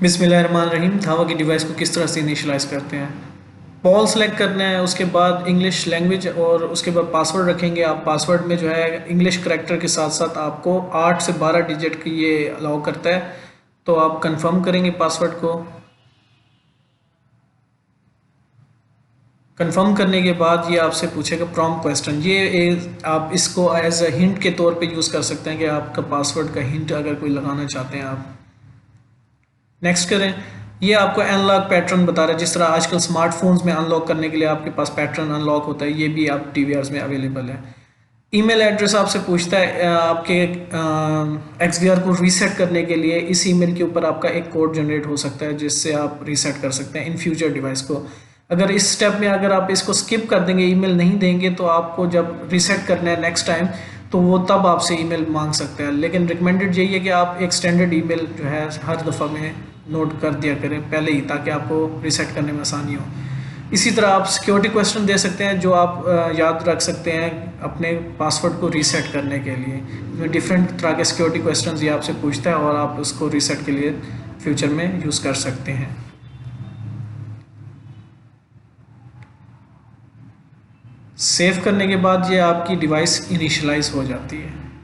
बिस्मिल्लाहिर्रहमानिर्रहीम। धावा की डिवाइस को किस तरह से इनिशियलाइज़ करते हैं। पॉल सेलेक्ट करना है, उसके बाद इंग्लिश लैंग्वेज और उसके बाद पासवर्ड रखेंगे आप। पासवर्ड में जो है इंग्लिश करैक्टर के साथ साथ आपको 8 से 12 डिजिट की ये अलाउ करता है। तो आप कंफर्म करेंगे पासवर्ड को। कंफर्म करने के बाद ये आपसे पूछेगा प्रॉम्प्ट क्वेश्चन। आप इसको एज अ हिंट के तौर पे यूज़ कर सकते हैं कि आपका पासवर्ड का हिंट अगर कोई लगाना चाहते हैं आप। नेक्स्ट करें। ये आपको अनलॉक पैटर्न बता रहा है, जिस तरह आजकल स्मार्टफोन्स में अनलॉक करने के लिए आपके पास पैटर्न अनलॉक होता है, ये भी आप टीवीआरस में अवेलेबल है। ईमेल एड्रेस आपसे पूछता है आपके एक्सडीआर को रीसेट करने के लिए इस ईमेल के ऊपर आपका एक कोड जनरेट हो सकता है, जिससे आप रीसेट कर सकते हैं इन फ्यूचर डिवाइस को। अगर इस स्टेप में अगर आप इसको स्किप कर देंगे, ईमेल नहीं देंगे, तो आपको जब रीसेट करना है नेक्स्ट टाइम, तो वो तब आपसे ईमेल मांग सकते हैं। लेकिन रिकमेंडेड यही है कि आप एक स्टैंडर्ड ईमेल जो है हर दफ़ा में नोट कर दिया करें पहले ही, ताकि आपको रीसेट करने में आसानी हो। इसी तरह आप सिक्योरिटी क्वेश्चन दे सकते हैं जो आप याद रख सकते हैं अपने पासवर्ड को रीसेट करने के लिए। डिफरेंट तरह के सिक्योरिटी क्वेश्चन ये आपसे पूछता है और आप उसको रीसेट के लिए फ्यूचर में यूज़ कर सकते हैं। सेव करने के बाद ये आपकी डिवाइस इनिशियलाइज हो जाती है।